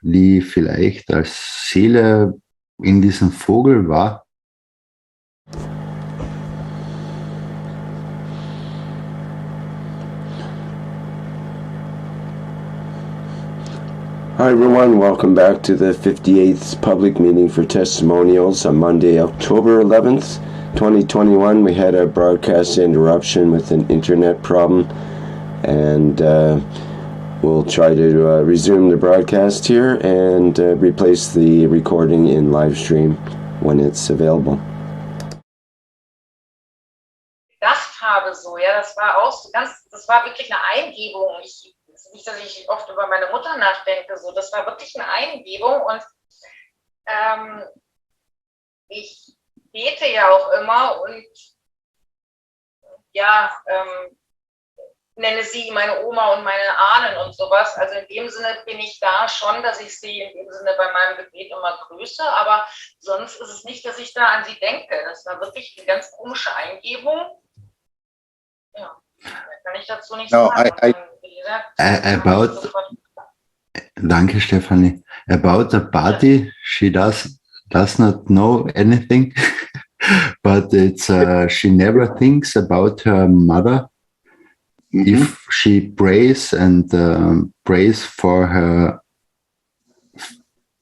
die vielleicht als Seele in diesem Vogel war. Hi everyone, welcome back to the 58th public meeting for testimonials on Monday, October 11th, 2021. We had a broadcast interruption with an internet problem, and we'll try to resume the broadcast here and replace the recording in live stream when it's available. Gedacht habe so, ja, das war auch so das war wirklich eine Eingebung. Nicht, dass ich oft über meine Mutter nachdenke, so, das war wirklich eine Eingebung und ich bete ja auch immer und ja, nenne sie meine Oma und meine Ahnen und sowas. Also in dem Sinne bin ich da schon, dass ich sie in dem Sinne bei meinem Gebet immer grüße, aber sonst ist es nicht, dass ich da an sie denke. Das war wirklich eine ganz komische Eingebung. Ja, kann ich dazu nicht sagen. Danke, Stefanie. About the party, she does not know anything, but it's she never thinks about her mother. If she prays and prays for her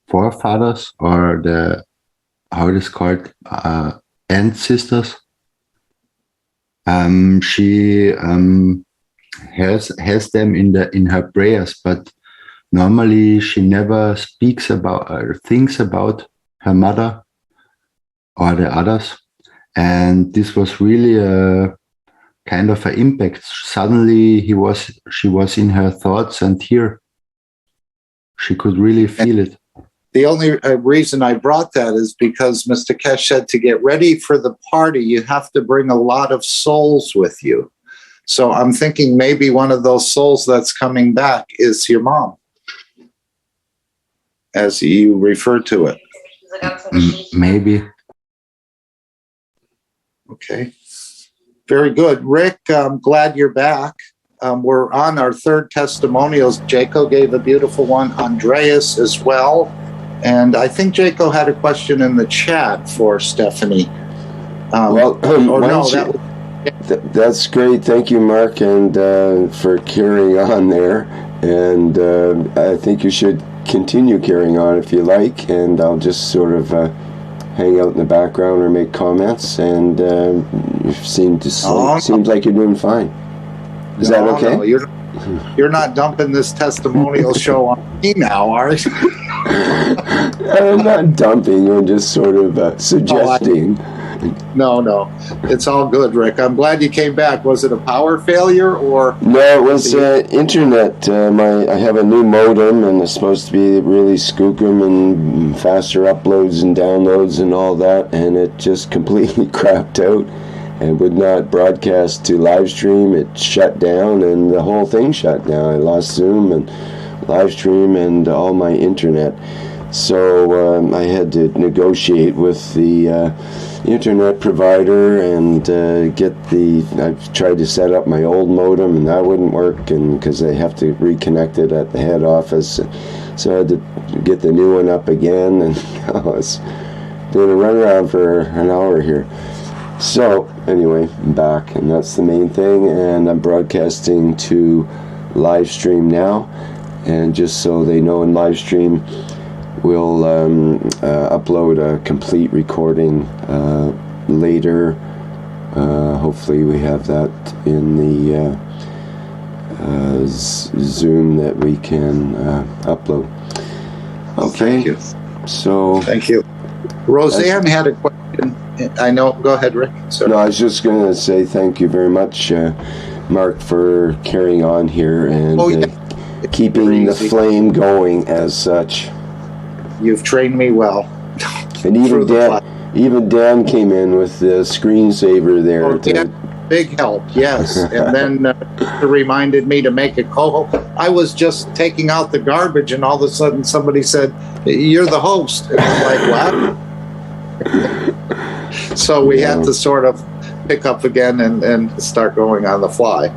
forefathers or the how it is called ancestors, she has them in her prayers, but normally she never speaks about or thinks about her mother or the others. And this was really a kind of an impact. Suddenly she was in her thoughts, and here she could really feel it. The only reason I brought that is because Mr. Keshe said to get ready for the party, you have to bring a lot of souls with you. So I'm thinking maybe one of those souls that's coming back is your mom, as you refer to it. Maybe. Okay. Very good. Rick, I'm glad you're back. We're on our third testimonials. Jaco gave a beautiful one, Andreas as well. And I think Jaco had a question in the chat for Stephanie. That's great. Thank you, Mark, and for carrying on there. And I think you should continue carrying on if you like, and I'll just sort of hang out in the background or make comments, and you seems like you're doing fine. Is that okay? No, you're not dumping this testimonial show on me now, are you? I'm not dumping, I'm just sort of suggesting. No, it's all good, Rick. I'm glad you came back. Was it a power failure or? No, it was internet. I have a new modem, and it's supposed to be really skookum and faster uploads and downloads and all that, and it just completely crapped out and would not broadcast to live stream. It shut down, and the whole thing shut down. I lost Zoom and live stream and all my internet. So I had to negotiate with the internet provider and I've tried to set up my old modem, and that wouldn't work, and because they have to reconnect it at the head office. So I had to get the new one up again, and I was doing a runaround for an hour here. So anyway, I'm back, and that's the main thing, and I'm broadcasting to live stream now. And just so they know, in live stream we'll upload a complete recording later. Hopefully we have that in the Zoom that we can upload. Okay. Thank you. So thank you. Roseanne had a question. I know. Go ahead, Rick. Sorry. No, I was just going to say thank you very much, Mark, for carrying on here and keeping the flame going as such. You've trained me well. And even Dan came in with the screensaver there. Oh, Dan, big help, yes. And then reminded me to make a co-host. I was just taking out the garbage, and all of a sudden somebody said, "You're the host." And I'm like, what? So we had to sort of pick up again and start going on the fly.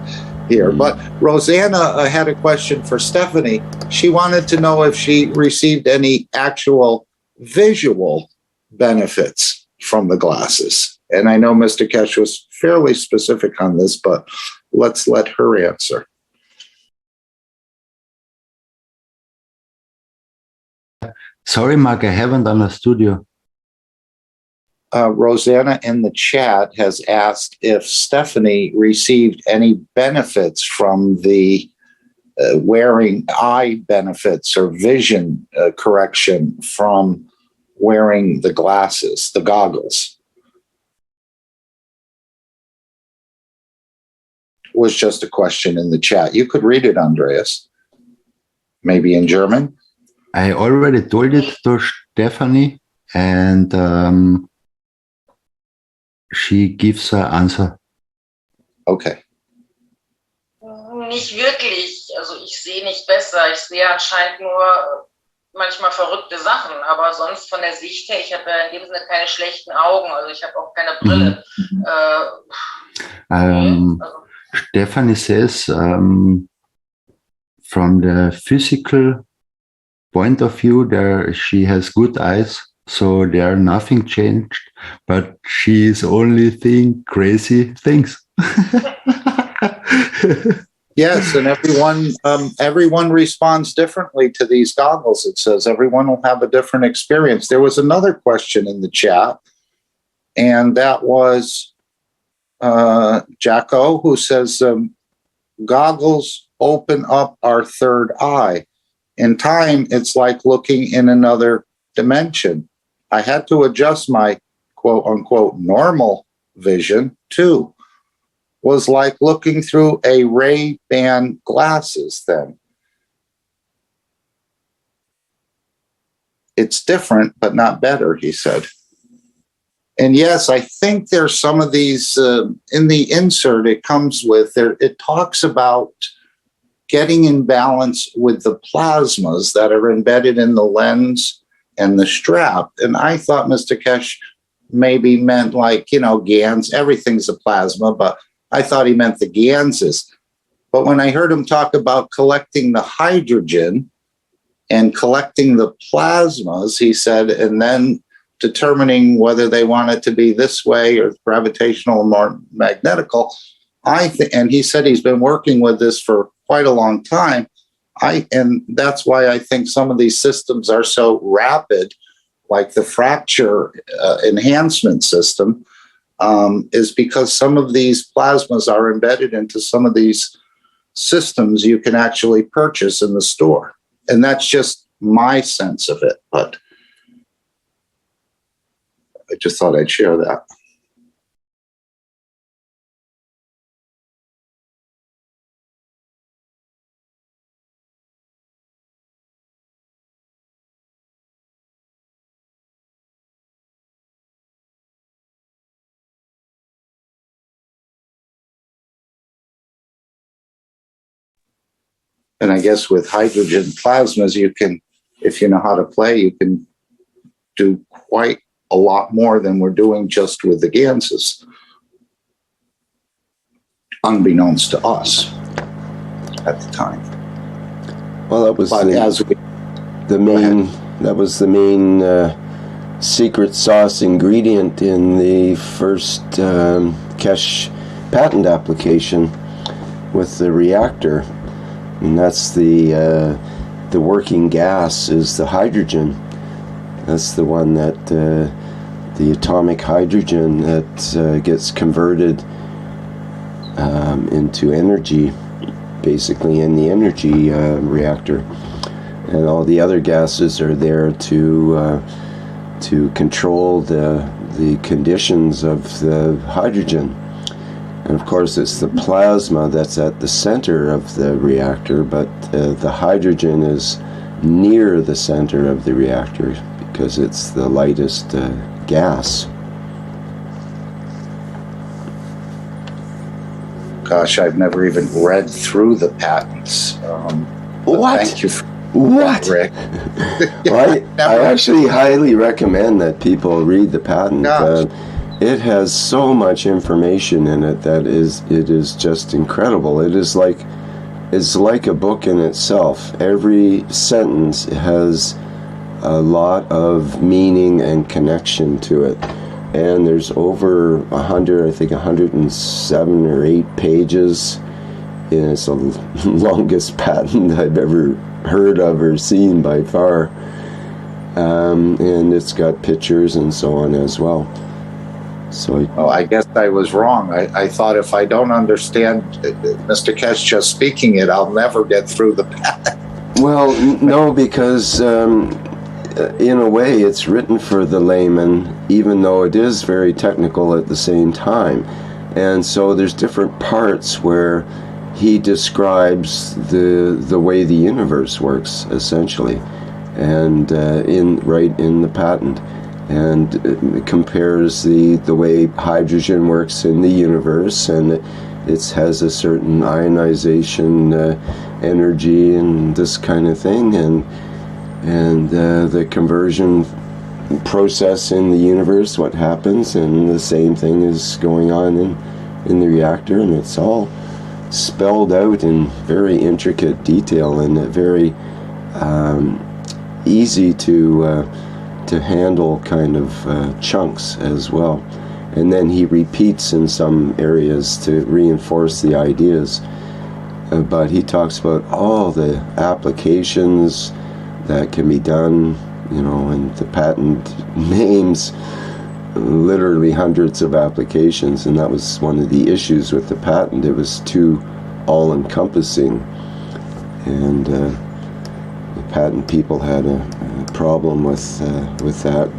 here. But Rosanna had a question for Stephanie. She wanted to know if she received any actual visual benefits from the glasses. And I know Mr. Keshe was fairly specific on this, but let's let her answer. Sorry, Mark, I haven't understood you. Rosanna in the chat has asked if Stephanie received any benefits from the wearing eye benefits or vision correction from wearing the glasses, the goggles. Was just a question in the chat. You could read it, Andreas. Maybe in German. I already told it to Stephanie, and she gives an answer. Okay. Nicht wirklich. Also ich sehe nicht besser. Ich sehe anscheinend nur manchmal verrückte Sachen, aber sonst von der Sicht her, ich habe ja in dem Sinne keine schlechten Augen, also ich habe auch keine Brille. Stephanie says from the physical point of view, there she has good eyes, so there nothing changed, but she is only seeing crazy things. Yes, and everyone responds differently to these goggles. It says everyone will have a different experience. There was another question in the chat, and that was Jacko, who says goggles open up our third eye. In time, it's like looking in another dimension. I had to adjust my quote unquote normal vision too. Was like looking through a Ray-Ban glasses then. It's different, but not better, he said. And yes, I think there's some of these in the insert it comes with there. It talks about getting in balance with the plasmas that are embedded in the lens and the strap. And I thought Mr. Keshe maybe meant like, you know, GANs, everything's a plasma, but I thought he meant the ganses. But when I heard him talk about collecting the hydrogen and collecting the plasmas, he said, and then determining whether they want it to be this way or gravitational or more magnetical, and he said he's been working with this for quite a long time. And that's why I think some of these systems are so rapid, like the fracture enhancement system, is because some of these plasmas are embedded into some of these systems you can actually purchase in the store. And that's just my sense of it. But I just thought I'd share that. And I guess with hydrogen plasmas, you can, if you know how to play, you can do quite a lot more than we're doing just with the ganses, unbeknownst to us at the time. Well, that was the main secret sauce ingredient in the first Keshe patent application with the reactor. And that's the working gas is the hydrogen. That's the one that the atomic hydrogen that gets converted into energy, basically in the energy reactor. And all the other gases are there to control the conditions of the hydrogen. And of course, it's the plasma that's at the center of the reactor, but the hydrogen is near the center of the reactor because it's the lightest gas. Gosh, I've never even read through the patents. What? Thank you for What? that, Rick. Well, I actually highly recommend that people read the patent. it has so much information in it that it is just incredible. It's like a book in itself. Every sentence has a lot of meaning and connection to it. And there's over 100, I think 107 or 8 pages. And it's the longest patent I've ever heard of or seen by far. And it's got pictures and so on as well. So I guess I was wrong. I thought if I don't understand Mr. Keshe just speaking it, I'll never get through the patent. Well, no, because in a way it's written for the layman, even though it is very technical at the same time. And so there's different parts where he describes the way the universe works, essentially, and right in the patent. And it compares the way hydrogen works in the universe, and it has a certain ionization energy and this kind of thing, and the conversion process in the universe, what happens, and the same thing is going on in the reactor, and it's all spelled out in very intricate detail and very easy to handle kind of chunks as well. And then he repeats in some areas to reinforce the ideas. But he talks about all the applications that can be done, and the patent names literally hundreds of applications, and that was one of the issues with the patent. It was too all-encompassing, and the patent people had a problem with that,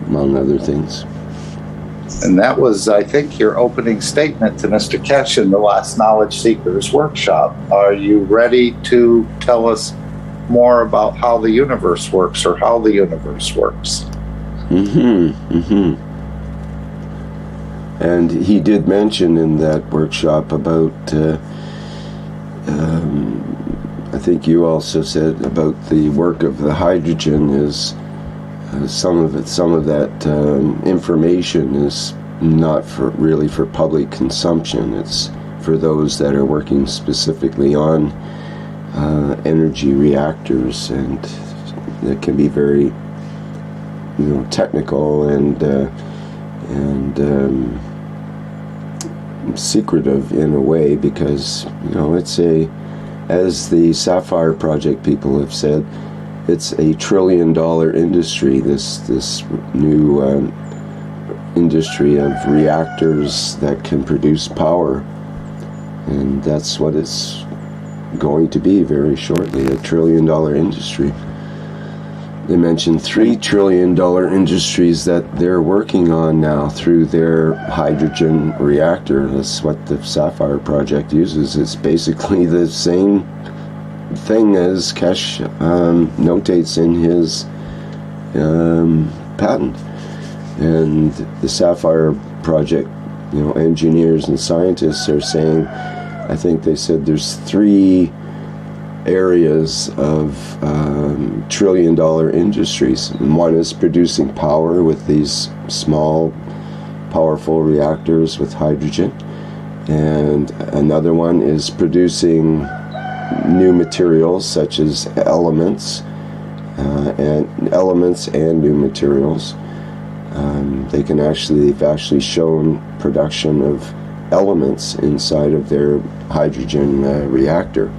among other things. And that was, I think, your opening statement to Mr. Keshe in the last Knowledge Seekers workshop. Are you ready to tell us more about how the universe works, or how the universe works? And he did mention in that workshop about I think you also said about the work of the hydrogen is some of that information is not really for public consumption. It's for those that are working specifically on energy reactors, and that can be very technical and secretive in a way, because it's as the Sapphire Project people have said, it's a $1 trillion industry, this new industry of reactors that can produce power. And that's what it's going to be very shortly, a $1 trillion industry. They mentioned $3 trillion industries that they're working on now through their hydrogen reactor. That's what the Sapphire Project uses. It's basically the same thing as Keshe notates in his patent. And the Sapphire Project, engineers and scientists are saying, I think they said there's 3 areas of $1 trillion industries. One is producing power with these small, powerful reactors with hydrogen, and another one is producing new materials such as elements and new materials. They've actually shown production of elements inside of their hydrogen reactor,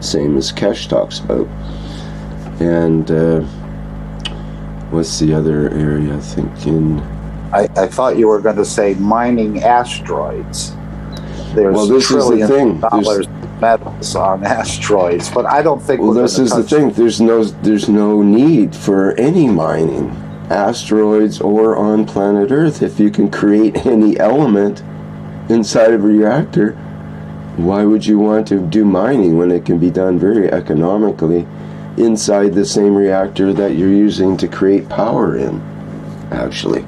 same as Keshe talks about. And what's the other area? I think I thought you were going to say mining asteroids. There's this trillions is the thing. of dollars of metals on asteroids, but I don't think. Well, this is the thing. There's no need for any mining, asteroids or on planet Earth. If you can create any element inside of a reactor, why would you want to do mining when it can be done very economically inside the same reactor that you're using to create power in, actually?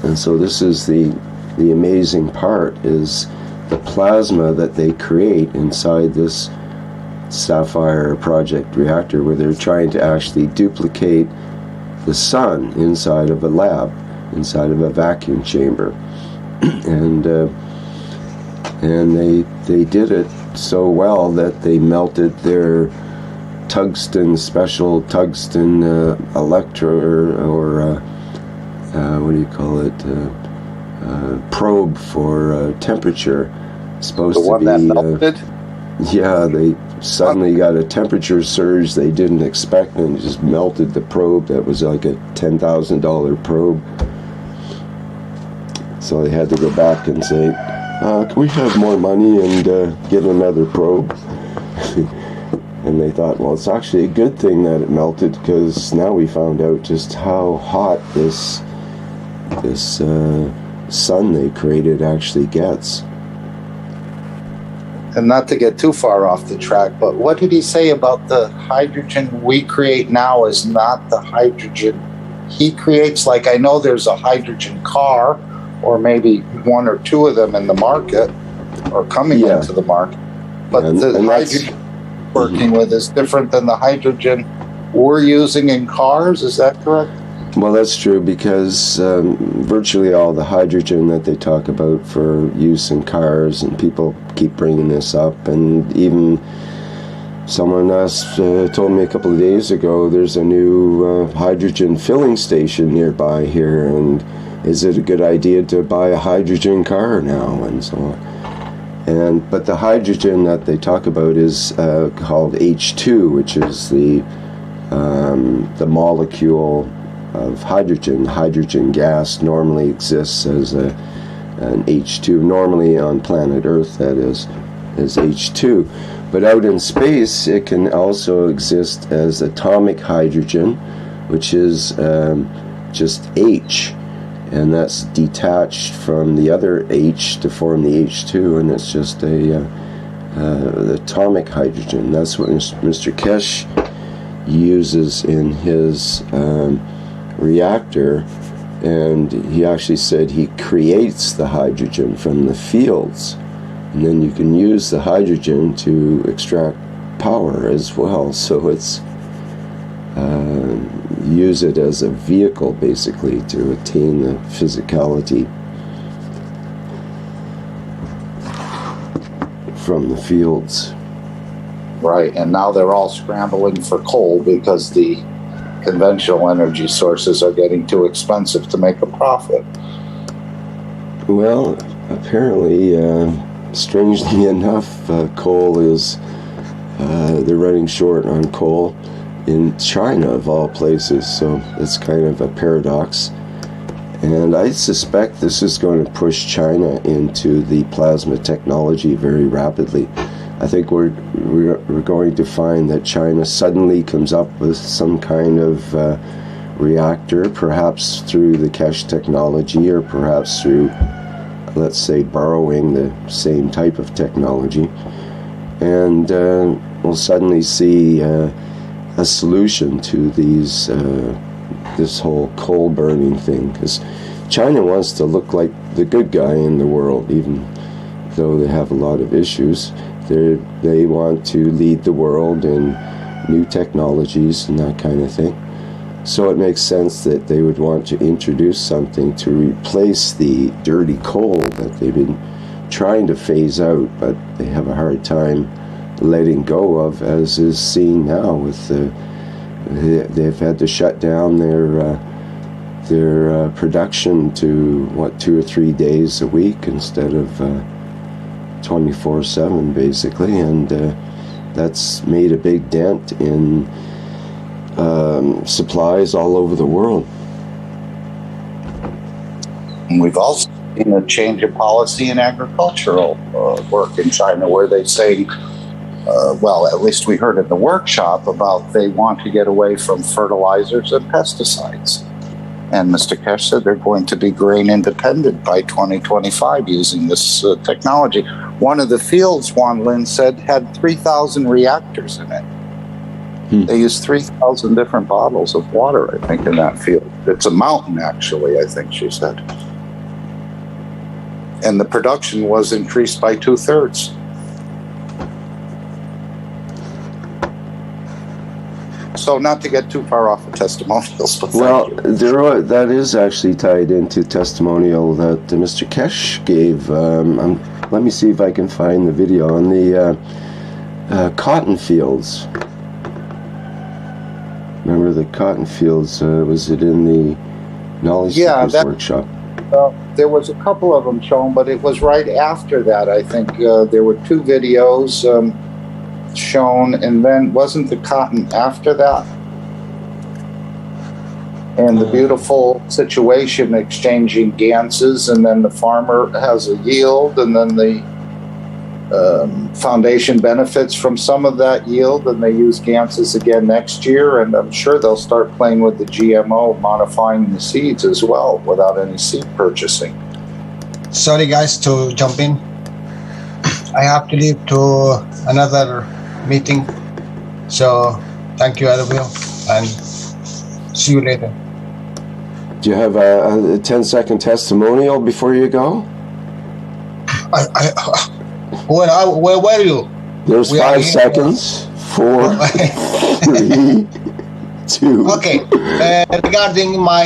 And so this is the amazing part, is the plasma that they create inside this Sapphire Project reactor, where they're trying to actually duplicate the sun inside of a lab. inside of a vacuum chamber. And they did it so well that they melted their special tungsten or what do you call it, probe for temperature. Supposed The one to that be melted? yeah, they suddenly got a temperature surge they didn't expect and just melted the probe. That was like a $10,000 probe. So they had to go back and say, can we have more money and get another probe? And they thought, well, it's actually a good thing that it melted, because now we found out just how hot this sun they created actually gets. And not to get too far off the track, but what did he say about the hydrogen we create now is not the hydrogen he creates? Like, I know there's a hydrogen car, or maybe one or two of them in the market, or coming into the market. But the hydrogen we're working with is different than the hydrogen we're using in cars. Is that correct? Well, that's true, because virtually all the hydrogen that they talk about for use in cars, and people keep bringing this up, and even someone else told me a couple of days ago there's a new hydrogen filling station nearby here, and is it a good idea to buy a hydrogen car now, and so on. But the hydrogen that they talk about is called H2, which is the molecule of hydrogen. Hydrogen gas normally exists as an H2, normally on planet Earth, that is H2. But out in space, it can also exist as atomic hydrogen, which is just H, and that's detached from the other H to form the H2, and it's just the atomic hydrogen. That's what Mr. Keshe uses in his reactor, and he actually said he creates the hydrogen from the fields, and then you can use the hydrogen to extract power as well. So it's use it as a vehicle, basically, to attain the physicality from the fields. Right, and now they're all scrambling for coal because the conventional energy sources are getting too expensive to make a profit. Well, apparently, strangely enough, coal is, they're running short on coal in China, of all places, so it's kind of a paradox. And I suspect this is going to push China into the plasma technology very rapidly. I think we're going to find that China suddenly comes up with some kind of reactor, perhaps through the Keshe technology, or perhaps through, let's say, borrowing the same type of technology. And we'll suddenly see a solution to these this whole coal burning thing, because China wants to look like the good guy in the world, even though they have a lot of issues. They want to lead the world in new technologies and that kind of thing. So it makes sense that they would want to introduce something to replace the dirty coal that they've been trying to phase out, but they have a hard time letting go of, as is seen now with they've had to shut down their production to 2 or 3 days a week instead of 24/7, basically, and that's made a big dent in supplies all over the world. And we've also seen a change of policy in agricultural work in China, where they say, well, at least we heard at the workshop about they want to get away from fertilizers and pesticides. And Mr. Keshe said they're going to be grain independent by 2025 using this technology. One of the fields, Juan Lin said, had 3,000 reactors in it. They used 3,000 different bottles of water, I think, in that field. It's a mountain, actually, I think she said. And the production was increased by 2/3. So not to get too far off of testimonials, but Well, thank you. that is actually tied into testimonial that Mr. Keshe gave. Let me see if I can find the video on the cotton fields. Remember the cotton fields? Was it in the Knowledge Seekers workshop? There was a couple of them shown, but it was right after that. I think there were 2 videos shown, and then wasn't the cotton after that? And the beautiful situation exchanging ganses, and then the farmer has a yield, and then the foundation benefits from some of that yield, and they use ganses again next year, and I'm sure they'll start playing with the GMO, modifying the seeds as well without any seed purchasing. Sorry guys to jump in. I have to leave to another meeting, so thank you, Adabio, and see you later. Do you have a 10-second testimonial before you go? Where were you? There's 5 seconds. 4, 3, 2. Okay. Regarding my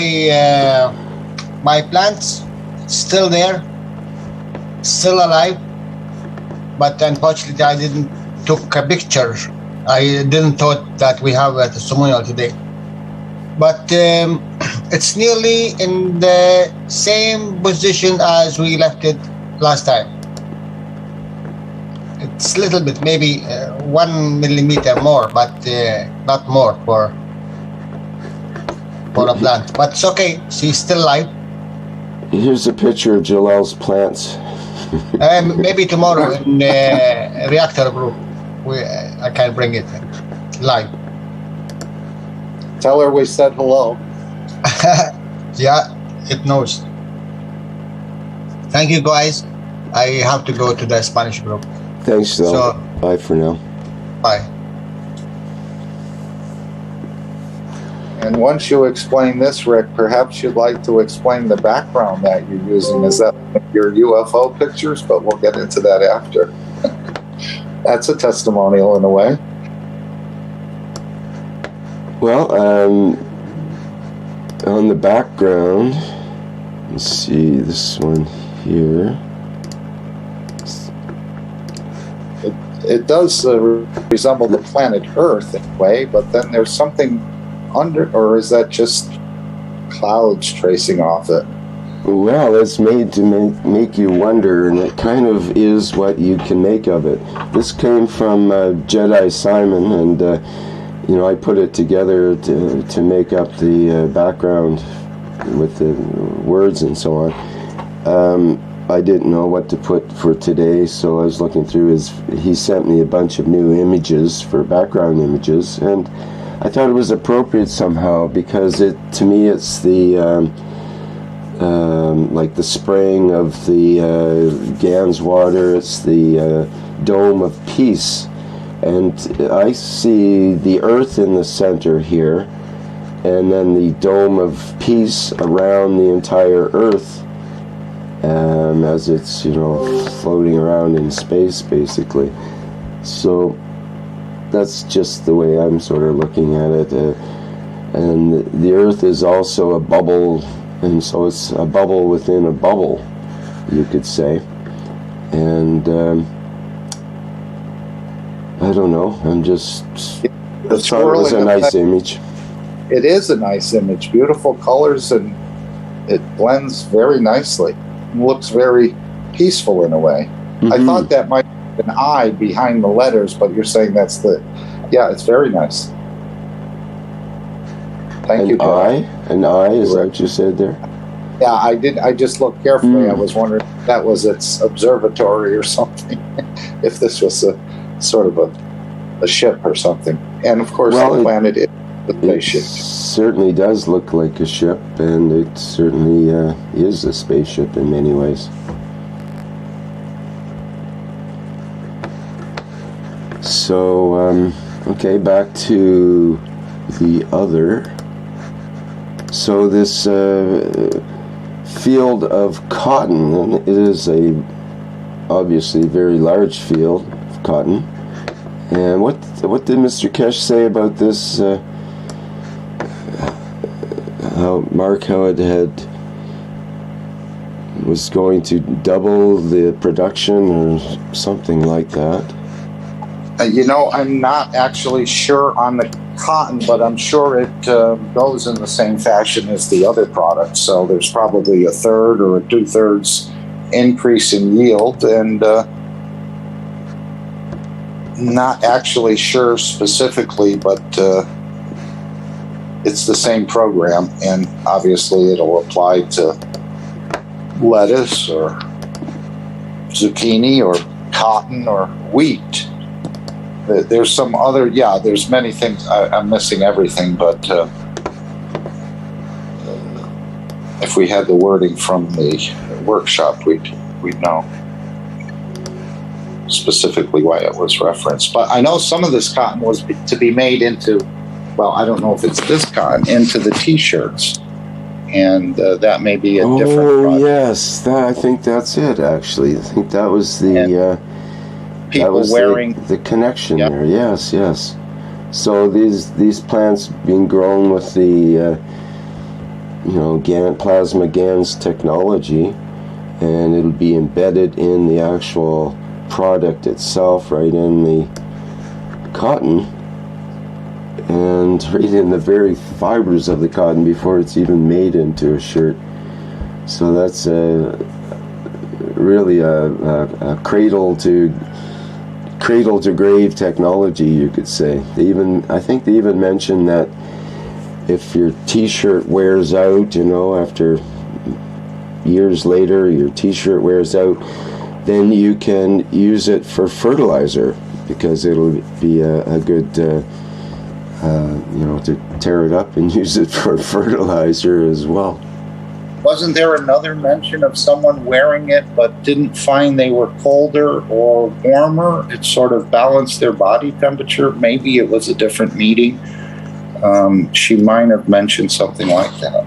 my plants, still there, still alive, but unfortunately I didn't took a picture. I didn't thought that we have a testimonial today, but it's nearly in the same position as we left it last time. It's a little bit, maybe 1 millimeter more, but not more for a plant. But it's okay. She's still alive. Here's a picture of Jalal's plants. Maybe tomorrow in reactor group, I can bring it live. Tell her we said hello. Yeah, it knows. Thank you, guys. I have to go to the Spanish group. Thanks, though. So, bye for now. Bye. And once you explain this, Rick, perhaps you'd like to explain the background that you're using. Is that your UFO pictures? But we'll get into that after. That's a testimonial in a way. Well, on the background, let's see this one here. It does resemble the planet Earth in a way, but then there's something under, or is that just clouds tracing off it? Well, it's made to make you wonder, and it kind of is what you can make of it. This came from Jedi Simon, and you know, I put it together to make up the background with the words and so on. I didn't know what to put for today, so I was looking through he sent me a bunch of new images for background images, and I thought it was appropriate somehow because to me it's the like the spraying of the Gans water. It's the dome of peace, and I see the earth in the center here, and then the dome of peace around the entire earth. As it's, you know, floating around in space, basically. So that's just the way I'm sort of looking at it. And the Earth is also a bubble, and so it's a bubble within a bubble, you could say. And I don't know. I thought it was a nice image. It is a nice image. Beautiful colors, and it blends very nicely. Looks very peaceful in a way. Mm-hmm. I thought that might be an eye behind the letters, but you're saying that's yeah, it's very nice. Thank you. An eye, is that what you said there? Yeah, I did. I just looked carefully. I was wondering if that was its observatory or something. If this was a sort of a ship or something. And of course, the planet is a spaceship. It certainly does look like a ship, and it certainly is a spaceship in many ways. So, okay, back to the other. So this field of cotton, and it is obviously very large field of cotton. And what did Mr. Keshe say about this how it was going to double the production or something like that. You know, I'm not actually sure on the cotton, but I'm sure it goes in the same fashion as the other products. So there's probably a third or a 2/3 increase in yield, and not actually sure specifically, but it's the same program, and obviously it'll apply to lettuce or zucchini or cotton or wheat. There's some other, yeah, there's many things. I'm missing everything, but if we had the wording from the workshop, we'd know specifically why it was referenced. But I know some of this cotton was to be made into, well, I don't know if it's this cotton, into the T-shirts. And that may be a different product. Yes, I think that's it, actually. I think that was the... people wearing... the connection there, yes. So these plants being grown with the, plasma GANs technology, and it'll be embedded in the actual product itself, right in the cotton, and right in the very fibers of the cotton before it's even made into a shirt. So that's really a cradle to grave technology, you could say. I think they even mentioned that if your T-shirt wears out, after years later, your T-shirt wears out, then you can use it for fertilizer, because it'll be a good, to tear it up and use it for fertilizer as well. Wasn't there another mention of someone wearing it but didn't find they were colder or warmer? It sort of balanced their body temperature. Maybe it was a different meeting. She might have mentioned something like that.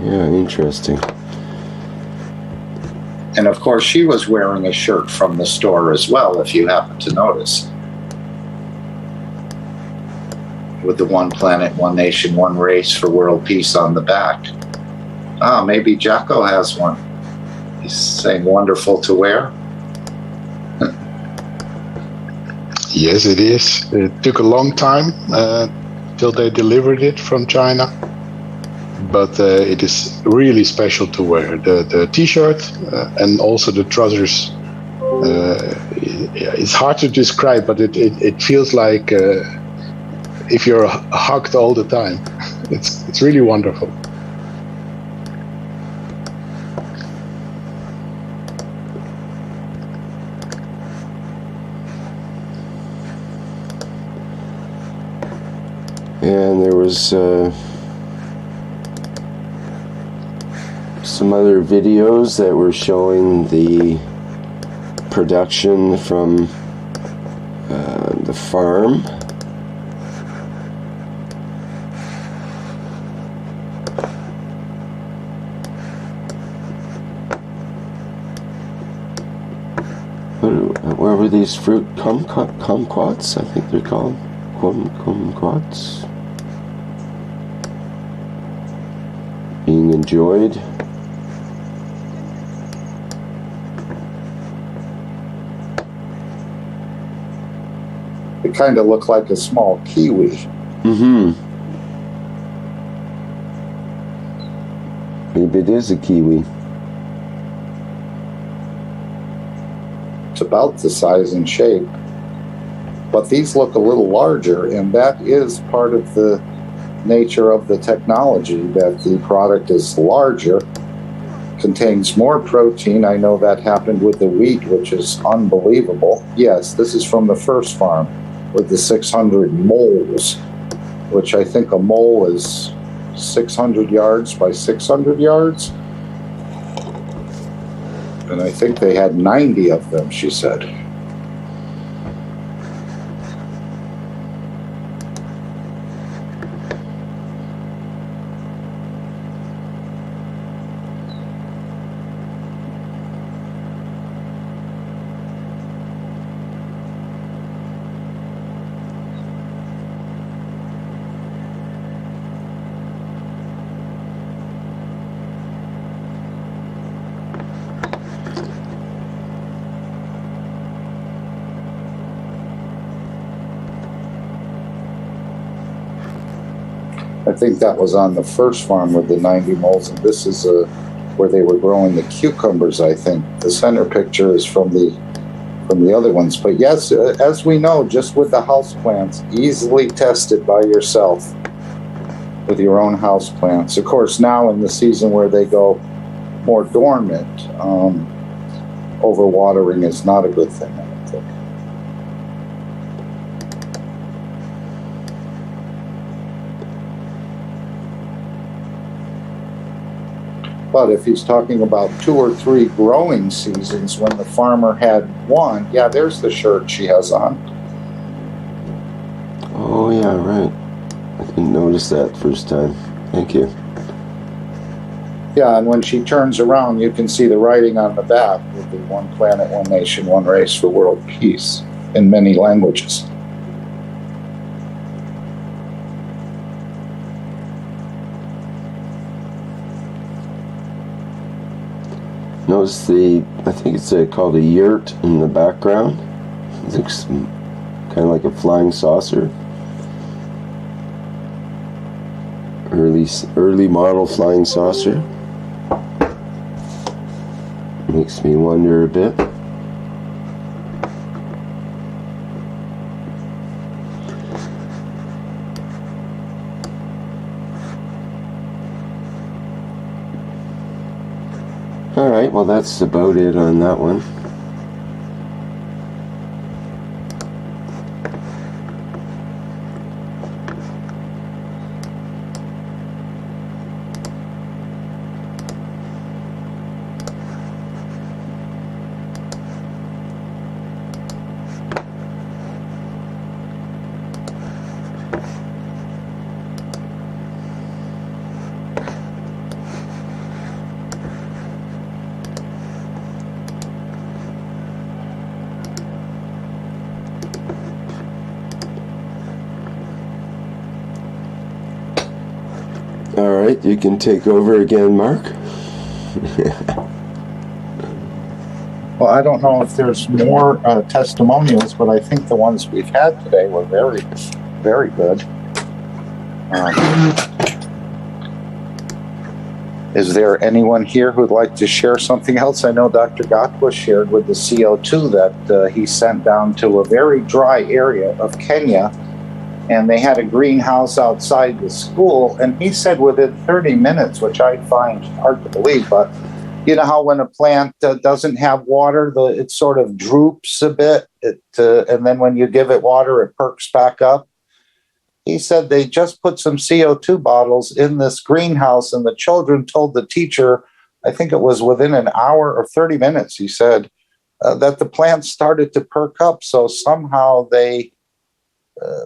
Yeah, interesting. And of course, she was wearing a shirt from the store as well, if you happen to notice. With the one planet, one nation, one race for world peace on the back. Maybe Jacko has one. He's saying wonderful to wear. Yes, it is. It took a long time till they delivered it from China. But it is really special to wear. The T-shirt and also the trousers. It's hard to describe, but it feels like if you're hugged all the time. It's really wonderful. And there was some other videos that were showing the production from the farm. Where were these fruit kumquats? I think they're called kumquats. Being enjoyed. It kind of looked like a small kiwi. Mm-hmm. Maybe it is a kiwi. It's about the size and shape. But these look a little larger, and that is part of the nature of the technology, that the product is larger, contains more protein. I know that happened with the wheat, which is unbelievable. Yes, this is from the first farm with the 600 moles, which I think a mole is 600 yards by 600 yards. And I think they had 90 of them, she said. think that was on the first farm with the 90 moles, and this is where they were growing the cucumbers, I think. The center picture is from the other ones. But yes, as we know, just with the houseplants, easily tested by yourself with your own houseplants. Of course, now in the season where they go more dormant, overwatering is not a good thing, I don't think. But if he's talking about 2 or 3 growing seasons when the farmer had 1, yeah, there's the shirt she has on. Oh yeah, right. I didn't notice that first time. Thank you. Yeah, and when she turns around, you can see the writing on the back with the one planet, one nation, one race for world peace in many languages. Notice I think it's called a yurt in the background. It looks kind of like a flying saucer. Early model flying saucer. Makes me wonder a bit. Alright, well that's about it on that one. Alright, you can take over again, Mark. Well, I don't know if there's more testimonials, but I think the ones we've had today were very, very good. Is there anyone here who'd like to share something else? I know Dr. Gatwa shared with the CO2 that he sent down to a very dry area of Kenya, and they had a greenhouse outside the school, and he said within 30 minutes, which I find hard to believe, but you know how when a plant doesn't have water, it sort of droops a bit, and then when you give it water, it perks back up? He said they just put some CO2 bottles in this greenhouse, and the children told the teacher, I think it was within an hour or 30 minutes, he said, that the plants started to perk up. So somehow they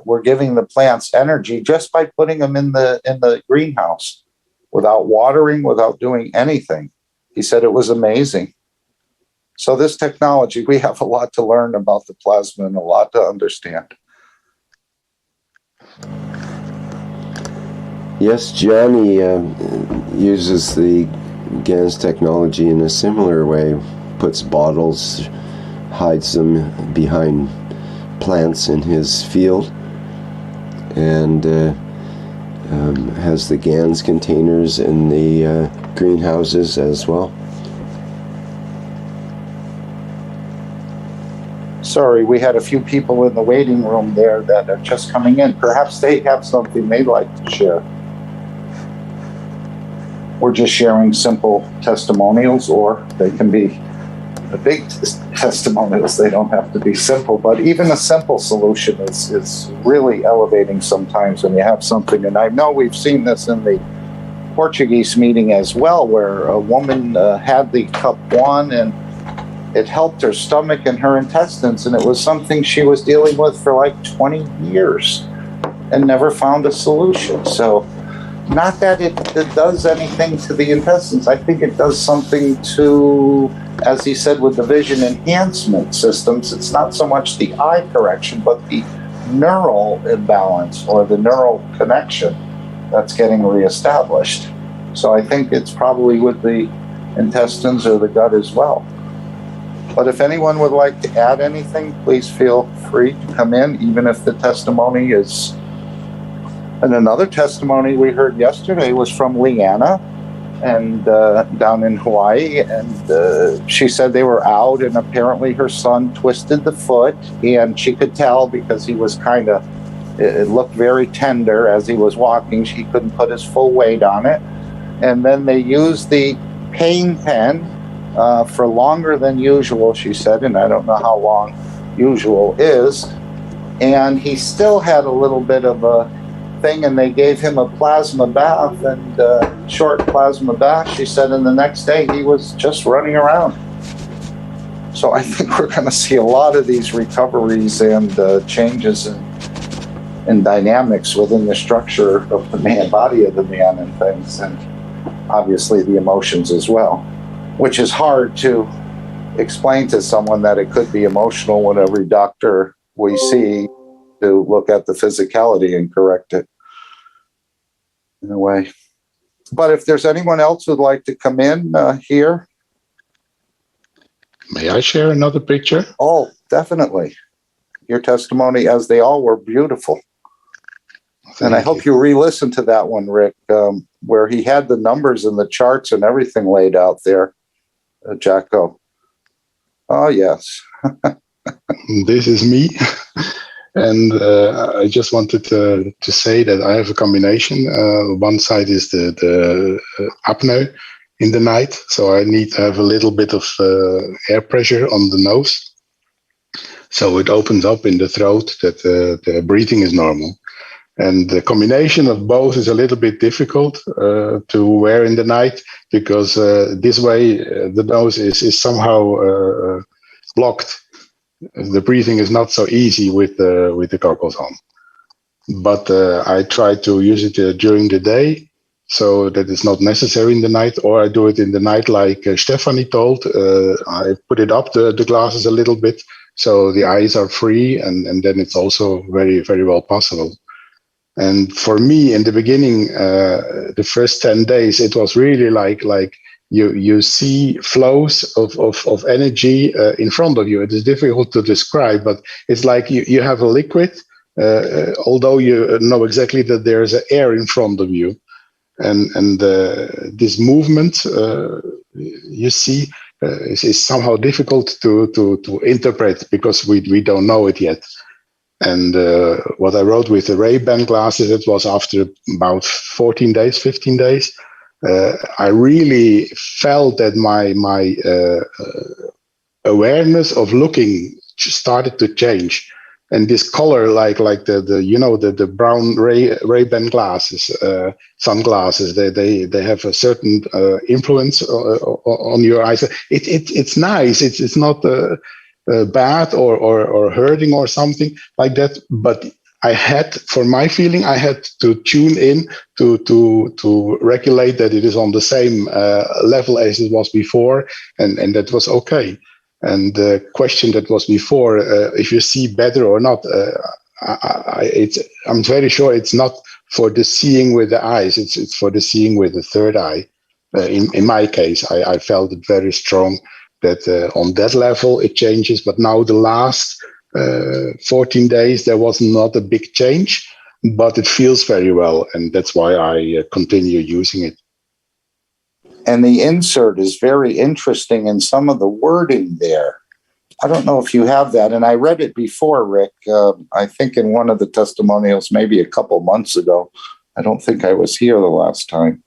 were giving the plants energy just by putting them in the greenhouse without watering, without doing anything. He said it was amazing. So this technology, we have a lot to learn about the plasma and a lot to understand. Yes, Johnny uses the GANS technology in a similar way. Puts bottles, hides them behind plants in his field, and has the GANS containers in the greenhouses as well. Sorry, we had a few people in the waiting room there that are just coming in. Perhaps they have something they'd like to share. We're just sharing simple testimonials, or they can be the big testimonials. They don't have to be simple, but even a simple solution is really elevating sometimes when you have something. And I know we've seen this in the Portuguese meeting as well, where a woman had the cup 1 and it helped her stomach and her intestines, and it was something she was dealing with for like 20 years and never found a solution. So not that it does anything to the intestines. I think it does something to, as he said, with the vision enhancement systems, it's not so much the eye correction, but the neural imbalance or the neural connection that's getting reestablished. So I think it's probably with the intestines or the gut as well. But if anyone would like to add anything, please feel free to come in, even if the testimony is And another testimony we heard yesterday was from Leanna, and down in Hawaii, and she said they were out, and apparently her son twisted the foot, and she could tell because he was it looked very tender as he was walking. She couldn't put his full weight on it. And then they used the pain pen for longer than usual, she said, and I don't know how long usual is. And he still had a little bit of a thing, and they gave him a plasma bath, and short plasma bath, she said, and the next day he was just running around. So I think we're going to see a lot of these recoveries and changes in dynamics within the structure of the man, body of the man, and things, and obviously the emotions as well, which is hard to explain to someone that it could be emotional when every doctor we see to look at the physicality and correct it in a way. But if there's anyone else who'd like to come in here. May I share another picture? Oh, definitely. Your testimony, as they all were, beautiful. And I hope you re-listen to that one, Rick, where he had the numbers and the charts and everything laid out there, Jacko. Oh, yes. This is me. And I just wanted to say that I have a combination. One side is the apnea in the night, so I need to have a little bit of air pressure on the nose, so it opens up in the throat that the breathing is normal. And the combination of both is a little bit difficult to wear in the night, because this way the nose is somehow blocked. The breathing is not so easy with the goggles on. But I try to use it during the day, so that it's not necessary in the night, or I do it in the night like Stephanie told. I put it up the glasses a little bit, so the eyes are free, and then it's also very, very well possible. And for me, in the beginning, the first 10 days, it was really like you see flows of energy in front of you. It is difficult to describe, but it's like you have a liquid, although you know exactly that there's air in front of you. And this movement you see is somehow difficult to interpret, because we don't know it yet. And what I wrote with the Ray-Ban glasses, it was after about 14 days, 15 days. I really felt that my awareness of looking started to change. And this color, like the brown Ray-Ban glasses, sunglasses, they have a certain influence on your eyes. It's nice. It's not bad or hurting or something like that. But I had, for my feeling, I had to tune in to regulate that it is on the same level as it was before, and that was okay. And the question that was before, if you see better or not, I'm very sure it's not for the seeing with the eyes. It's for the seeing with the third eye. In my case, I felt it very strong that on that level it changes. But now the last 14 days, there was not a big change, but it feels very well. And that's why I continue using it. And the insert is very interesting in some of the wording there. I don't know if you have that. And I read it before, Rick, I think in one of the testimonials, maybe a couple months ago. I don't think I was here the last time.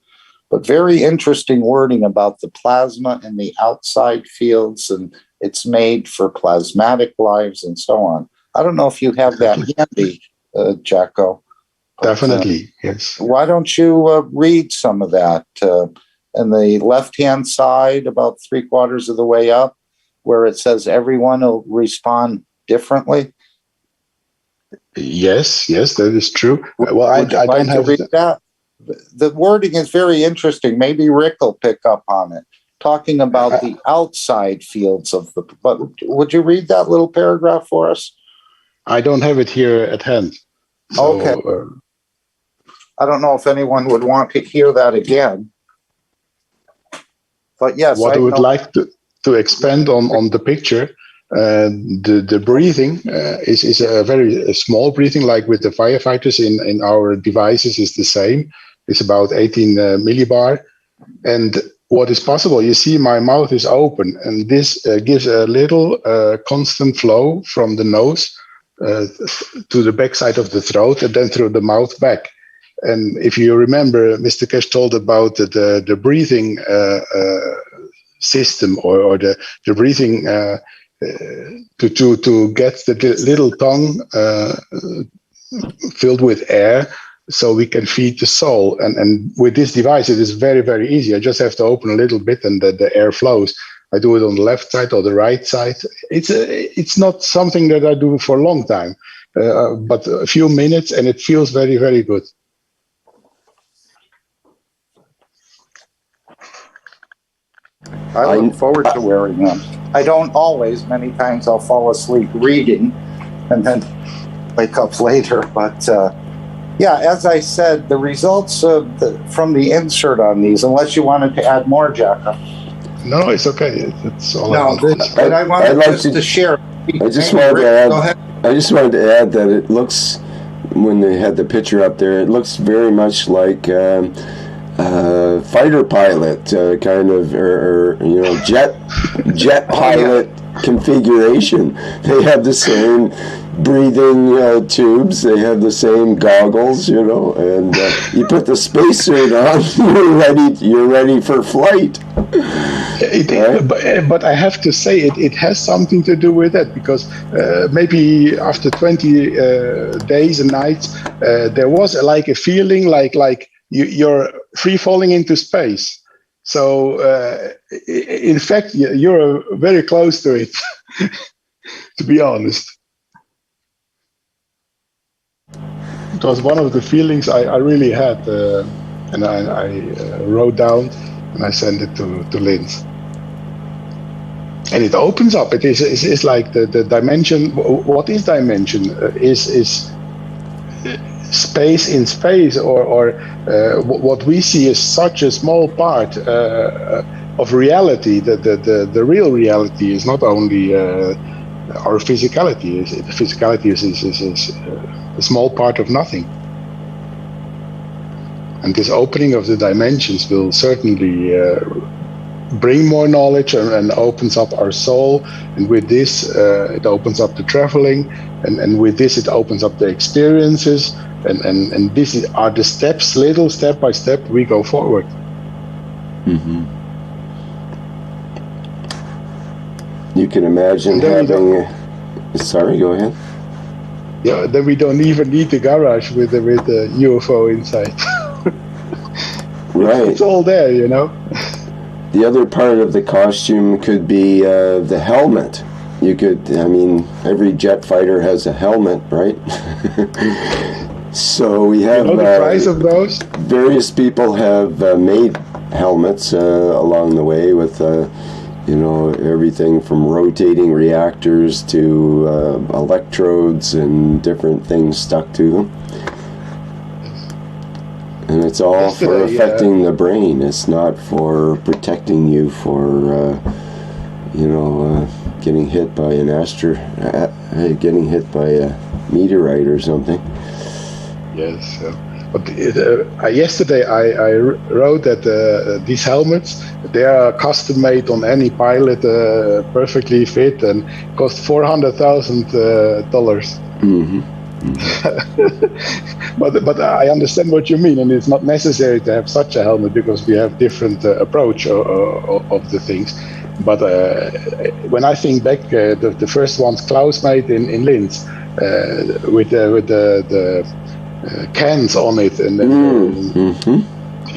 But very interesting wording about the plasma and the outside fields, and it's made for plasmatic lives and so on. I don't know if you have that handy, Jacko. Definitely, yes. Why don't you read some of that? And the left-hand side, about 3/4 of the way up, where it says everyone will respond differently. Yes, that is true. Well, I don't have read that. The wording is very interesting. Maybe Rick will pick up on it. Talking about the outside fields of the. But would you read that little paragraph for us? I don't have it here at hand. So, okay. I don't know if anyone would want to hear that again. But yes, what I would like to expand on the picture, The breathing is a very small breathing, like with the firefighters in our devices is the same. It's about 18 millibar. And what is possible, you see my mouth is open, and this gives a little constant flow from the nose to the backside of the throat and then through the mouth back. And if you remember, Mr. Keshe told about the breathing system or the breathing to get the little tongue filled with air so we can feed the soul. And with this device, it is very, very easy. I just have to open a little bit and the air flows. I do it on the left side or the right side. It's not something that I do for a long time, but a few minutes, and it feels very, very good. I look forward to wearing them. I don't always. Many times I'll fall asleep reading and then wake up later. But yeah, as I said, the results from the insert on these, unless you wanted to add more, Jacob. No, it's okay. That's all. No, but I wanted to share. I just wanted to add. Go ahead. I just wanted to add that it looks, when they had the picture up there, it looks very much like fighter pilot kind of, or you know, jet pilot configuration. They have the same breathing tubes. They have the same goggles, you know, and you put the spacesuit on, you're ready for flight. But I have to say it has something to do with that, because maybe after 20 days and nights, there was like a feeling like you're free falling into space. So in fact, you're very close to it, to be honest. It was one of the feelings I really had, and I wrote down and I sent it to Linz. And it opens up. It is like the dimension. What is dimension? Is space in space, or what we see is such a small part of reality. The real reality is not only our physicality. The physicality is a small part of nothing. And this opening of the dimensions will certainly bring more knowledge and opens up our soul. And with this, it opens up the traveling. And with this, it opens up the experiences. And these are the steps, little step by step, we go forward. Mm-hmm. You can imagine having... Sorry, go ahead. Yeah, then we don't even need the garage with the UFO inside. Right. It's all there, you know. The other part of the costume could be the helmet. You could, I mean, every jet fighter has a helmet, right? So we have... You know the price of those? Various people have made helmets along the way with, you know, everything from rotating reactors to electrodes and different things stuck to them. And it's all for affecting the brain. It's not for protecting you for, you know, getting hit by an getting hit by a meteorite or something. Yes. But yesterday I wrote that these helmets, they are custom made on any pilot, perfectly fit, and cost $400,000. Mm-hmm. But I understand what you mean, and it's not necessary to have such a helmet because we have different approach of the things. But when I think back, the first ones Klaus made in Linz with the cans on it and mm-hmm.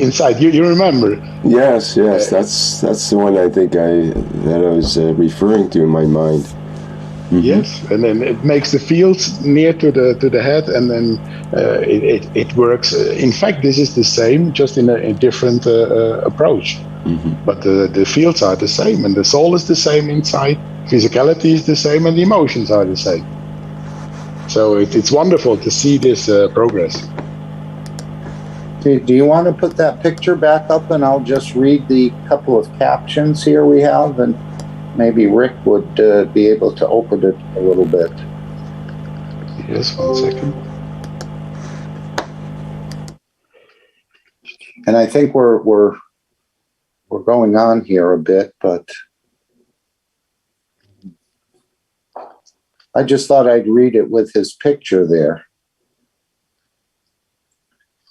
Inside, you remember? Yes, that's the one I think that I was referring to in my mind. Mm-hmm. Yes, and then it makes the fields near to the head, and then it works. In fact, this is the same, just in a different approach. Mm-hmm. But the fields are the same, and the soul is the same inside. Physicality is the same, and the emotions are the same. So it's wonderful to see this progress. Do you want to put that picture back up, and I'll just read the couple of captions here we have, and maybe Rick would be able to open it a little bit. Yes, 1 second. And I think we're going on here a bit, but I just thought I'd read it with his picture there.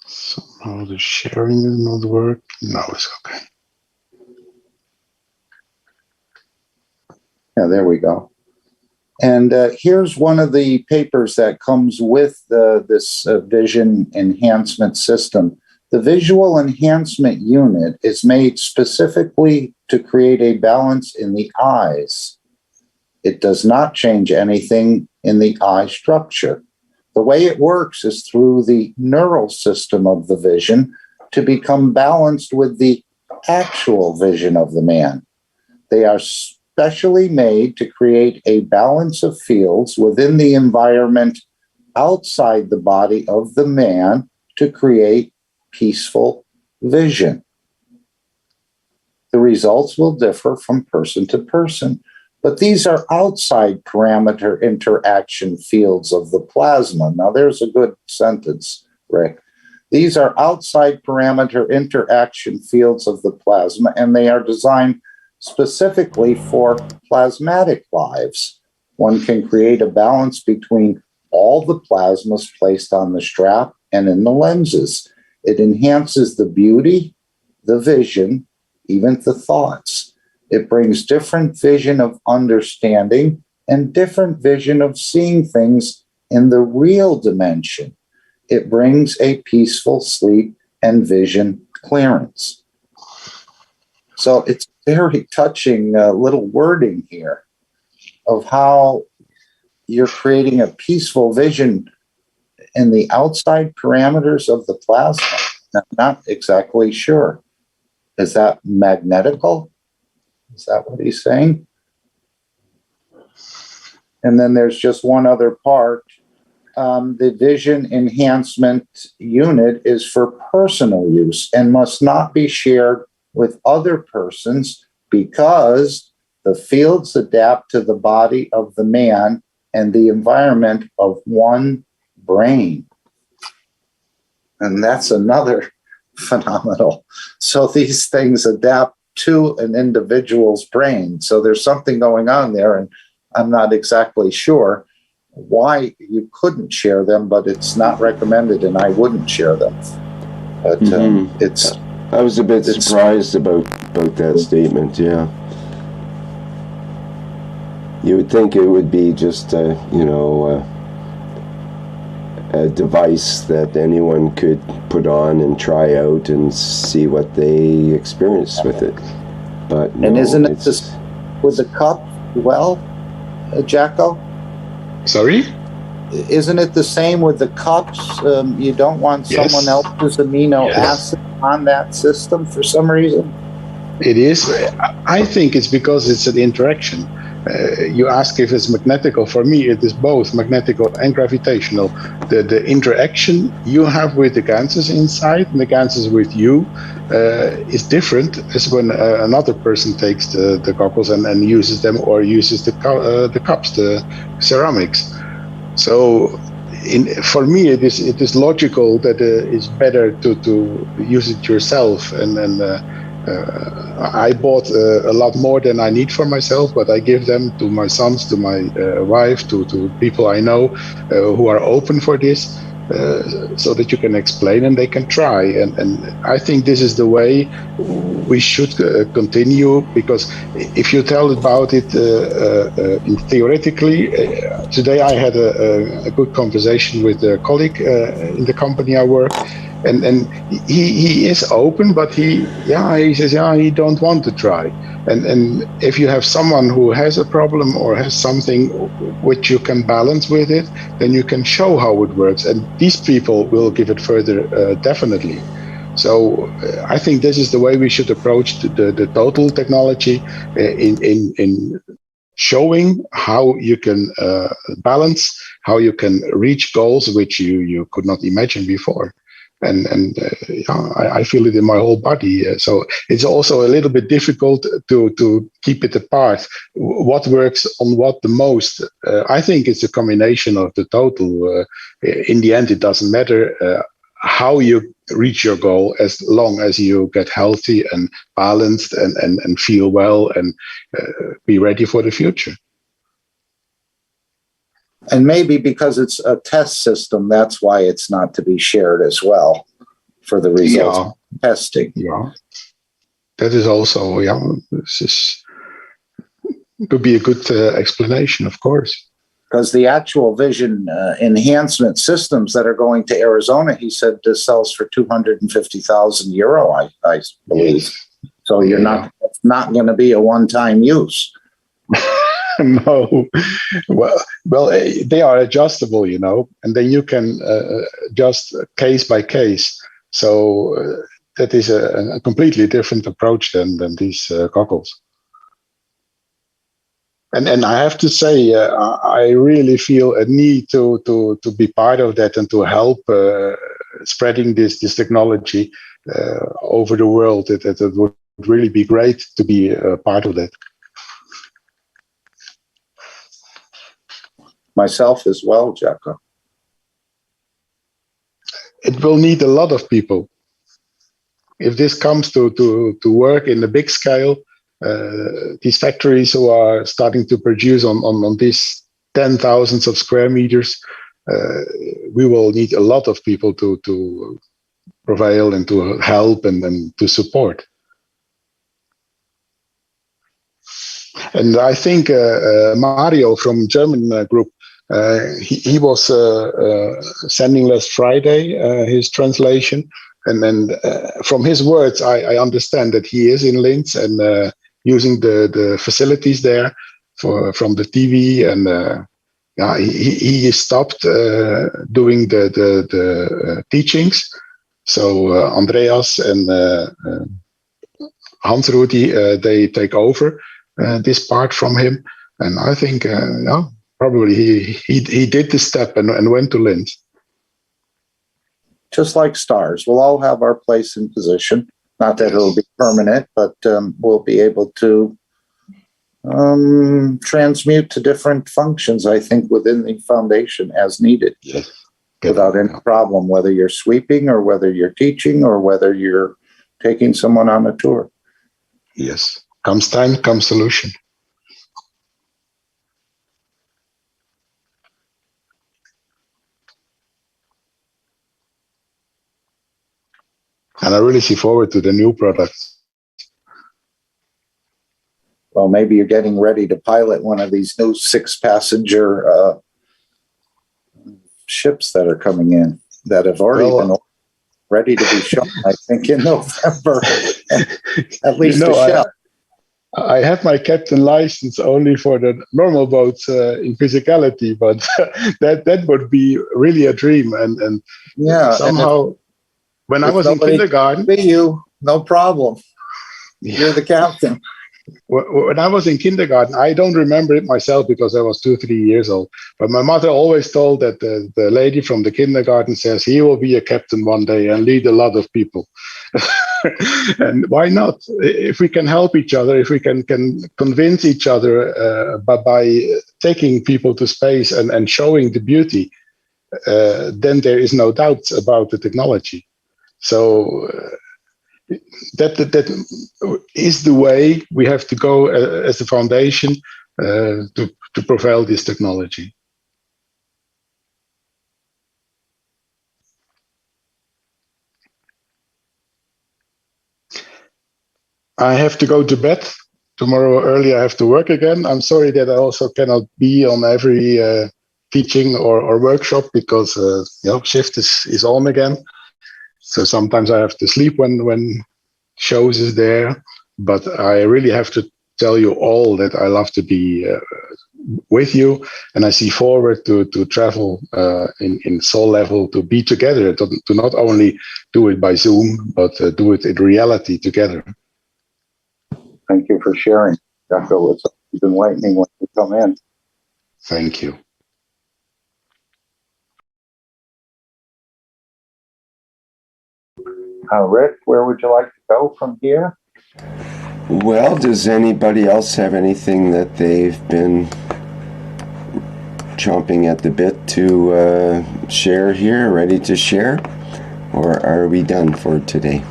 Somehow the sharing is not working. No, it's okay. Yeah, there we go. And here's one of the papers that comes with this vision enhancement system. The visual enhancement unit is made specifically to create a balance in the eyes. It does not change anything in the eye structure. The way it works is through the neural system of the vision to become balanced with the actual vision of the man. They are specially made to create a balance of fields within the environment outside the body of the man to create peaceful vision. The results will differ from person to person, but these are outside parameter interaction fields of the plasma. Now, there's a good sentence, Rick. These are outside parameter interaction fields of the plasma, and they are designed specifically for plasmatic lives. One can create a balance between all the plasmas placed on the strap and in the lenses. It enhances the beauty, the vision, even the thoughts. It brings different vision of understanding and different vision of seeing things in the real dimension. It brings a peaceful sleep and vision clearance. So it's very touching little wording here of how you're creating a peaceful vision in the outside parameters of the plasma. I'm not exactly sure. Is that magnetical? Is that what he's saying? And then there's just one other part. The vision enhancement unit is for personal use and must not be shared with other persons because the fields adapt to the body of the man and the environment of one brain. And that's another phenomenal. So these things adapt to an individual's brain. So there's something going on there, and I'm not exactly sure why you couldn't share them, but it's not recommended, and I wouldn't share them. But it's. I was a bit surprised about that statement. Yeah, you would think it would be just a device that anyone could put on and try out and see what they experience with it. But no, and isn't it just with the cup? Well, Jacko? Sorry? Isn't it the same with the cups? You don't want someone else's amino acid on that system for some reason? It is. I think it's because it's an interaction. You ask if it's magnetical. For me, it is both magnetical and gravitational. The interaction you have with the ganses inside and the ganses with you is different as when another person takes the goggles and uses them or uses the cups, the ceramics. So for me, it is logical that it's better to use it yourself. And I bought a lot more than I need for myself, but I give them to my sons, to my wife, to people I know who are open for this, so that you can explain and they can try. And I think this is the way we should continue, because if you tell about it theoretically, today I had a good conversation with a colleague in the company I work. And he is open, but he says he don't want to try. And if you have someone who has a problem or has something which you can balance with it, then you can show how it works. And these people will give it further, definitely. So I think this is the way we should approach the total technology in showing how you can balance, how you can reach goals which you could not imagine before. I feel it in my whole body. So it's also a little bit difficult to keep it apart. What works on what the most? I think it's a combination of the total. In the end, it doesn't matter how you reach your goal, as long as you get healthy and balanced and feel well and be ready for the future. And maybe because it's a test system, that's why it's not to be shared as well for the results of testing. Yeah, that is also, this could be a good explanation, of course. Because the actual vision enhancement systems that are going to Arizona, he said this sells for 250,000 euro, I believe. Yes. So you're it's not going to be a one-time use. No, well, they are adjustable, and then you can adjust case by case. So that is a completely different approach than these goggles. And I have to say, I really feel a need to be part of that and to help spreading this technology over the world. It would really be great to be a part of that. Myself as well, Jacko. It will need a lot of people. If this comes to work in a big scale, these factories who are starting to produce on these 10,000s of square meters, we will need a lot of people to prevail and to help and to support. And I think Mario from German group, he was sending last Friday his translation. And then from his words, I understand that he is in Linz and using the facilities there from the TV. And he stopped doing the teachings. So Andreas and Hans-Rudi, they take over this part from him. And I think, probably he did the step and went to Linz. Just like stars, we'll all have our place and position. Not that it'll be permanent, but we'll be able to transmute to different functions, I think, within the foundation as needed. Yes. Without any problem, whether you're sweeping or whether you're teaching or whether you're taking someone on a tour. Yes. Comes time, comes solution. And I really see forward to the new products. Well, maybe you're getting ready to pilot one of these new 6-passenger ships that are coming in that have already been ready to be shown, I think, in November. At least a shell. I have my captain license only for the normal boats in physicality, but that would be really a dream. And somehow, when I was in kindergarten, no problem. You're the captain. When I was in kindergarten, I don't remember it myself because I was 2-3 years old. But my mother always told that the lady from the kindergarten says he will be a captain one day and lead a lot of people. And why not? If we can help each other, if we can convince each other by taking people to space and showing the beauty, then there is no doubt about the technology. So that is the way we have to go as a foundation to prevail this technology. I have to go to bed. Tomorrow early I have to work again. I'm sorry that I also cannot be on every teaching or workshop because shift is on again. So sometimes I have to sleep when shows is there. But I really have to tell you all that I love to be with you, and I see forward to travel in soul level, to be together, to not only do it by Zoom, but do it in reality together. Thank you for sharing, Jacko. It's enlightening when you come in. Thank you. Rick, where would you like to go from here? Well, does anybody else have anything that they've been chomping at the bit to share here, ready to share? Or are we done for today?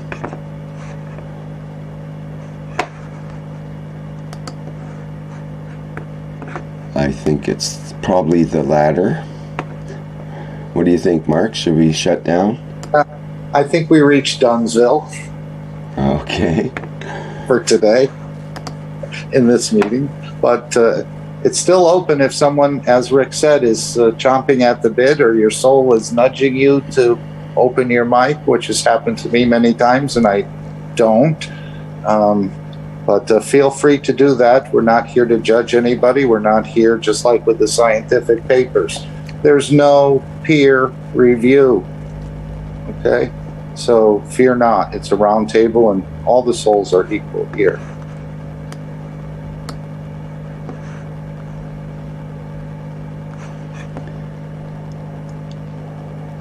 I think it's probably the latter. What do you think, Mark? Should we shut down? I think we reached Dunsville Okay. for today in this meeting, but it's still open if someone, as Rick said, is chomping at the bit, or your soul is nudging you to open your mic, which has happened to me many times, and I don't. But feel free to do that. We're not here to judge anybody. We're not here, just like with the scientific papers. There's no peer review. Okay? So fear not. It's a round table, and all the souls are equal here.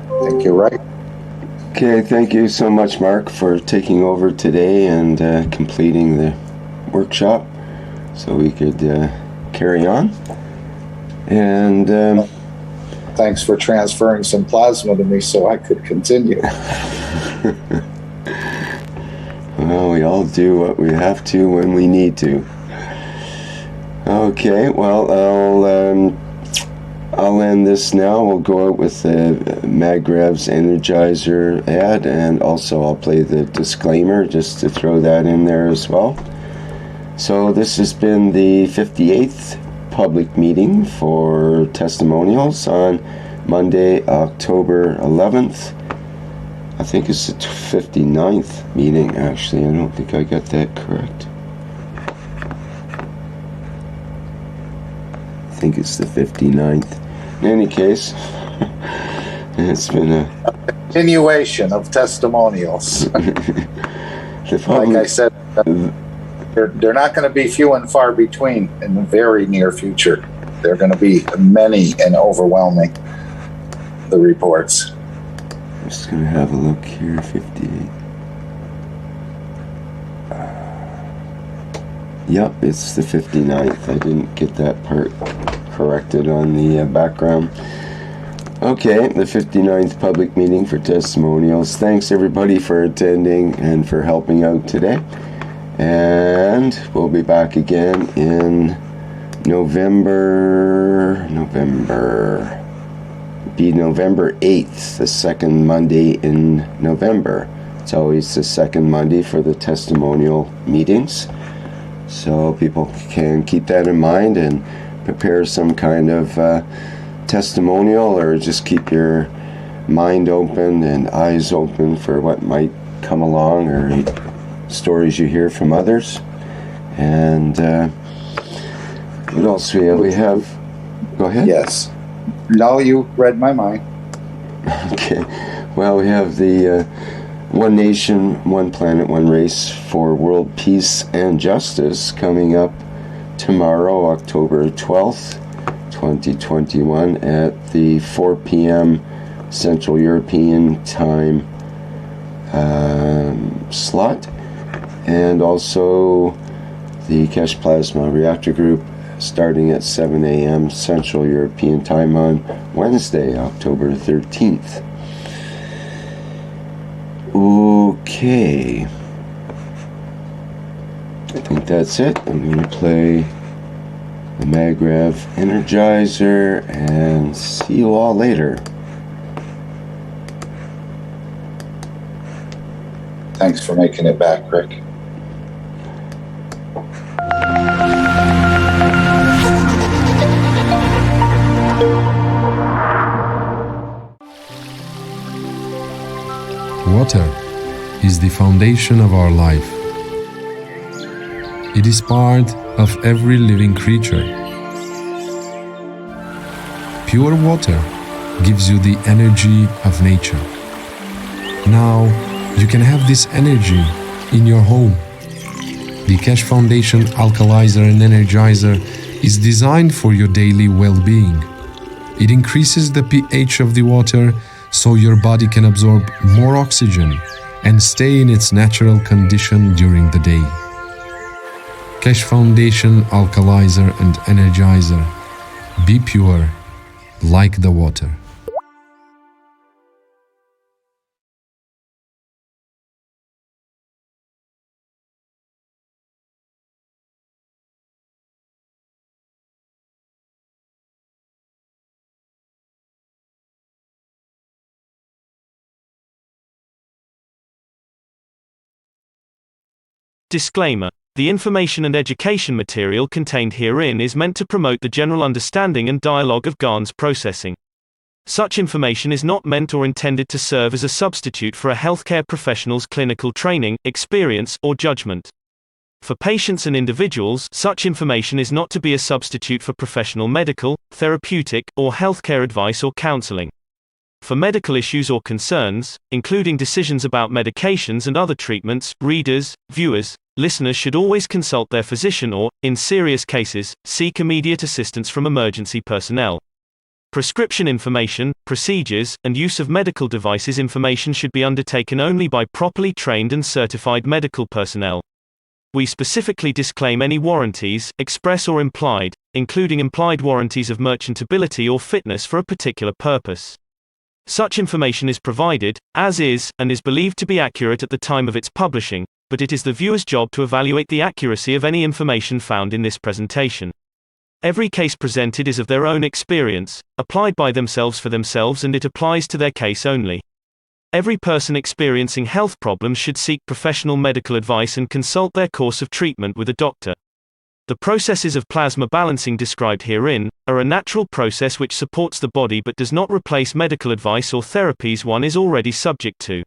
I think you're right. Okay, thank you so much, Mark, for taking over today and completing the workshop so we could carry on. And Thanks for transferring some plasma to me so I could continue. well, we all do what we have to when we need to. Okay, well, I'll end this now. We'll go out with the Magrav's Energizer ad, and also I'll play the disclaimer just to throw that in there as well. So this has been the 58th public meeting for testimonials on Monday, October 11th. I think it's the 59th meeting, actually. I don't think I got that correct. I think it's the 59th. In any case, it's been a Continuation of testimonials. Like I said, they're not going to be few and far between in the very near future. They're going to be many and overwhelming, the reports. I'm just going to have a look here, 58. Yep, it's the 59th. I didn't get that part corrected on the background. Okay, the 59th public meeting for testimonials. Thanks everybody for attending and for helping out today. And we'll be back again in November 8th, the second Monday in November. It's always the second Monday for the testimonial meetings. So people can keep that in mind and prepare some kind of testimonial, or just keep your mind open and eyes open for what might come along, or stories you hear from others. And what else we have? Go ahead. Yes. No, you read my mind. Okay. Well, we have the One Nation, One Planet, One Race for World Peace and Justice coming up tomorrow, October 12th, 2021 at the 4 p.m. Central European Time slot. And also the Keshe Plasma Reactor Group starting at 7 a.m. Central European Time on Wednesday, October 13th. Okay. I think that's it. I'm going to play the Magrav Energizer and see you all later. Thanks for making it back, Rick. Water is the foundation of our life. It is part of every living creature. Pure water gives you the energy of nature. Now you can have this energy in your home. The Keshe Foundation Alkalizer and Energizer is designed for your daily well-being. It increases the pH of the water so your body can absorb more oxygen and stay in its natural condition during the day. Keshe Foundation Alkalizer and Energizer. Be pure, like the water. Disclaimer. The information and education material contained herein is meant to promote the general understanding and dialogue of GANs processing. Such information is not meant or intended to serve as a substitute for a healthcare professional's clinical training, experience, or judgment. For patients and individuals, such information is not to be a substitute for professional medical, therapeutic, or healthcare advice or counseling. For medical issues or concerns, including decisions about medications and other treatments, readers, viewers, listeners should always consult their physician or, in serious cases, seek immediate assistance from emergency personnel. Prescription information, procedures, and use of medical devices information should be undertaken only by properly trained and certified medical personnel. We specifically disclaim any warranties, express or implied, including implied warranties of merchantability or fitness for a particular purpose. Such information is provided, as is, and is believed to be accurate at the time of its publishing, but it is the viewer's job to evaluate the accuracy of any information found in this presentation. Every case presented is of their own experience, applied by themselves for themselves, and it applies to their case only. Every person experiencing health problems should seek professional medical advice and consult their course of treatment with a doctor. The processes of plasma balancing described herein are a natural process which supports the body but does not replace medical advice or therapies one is already subject to.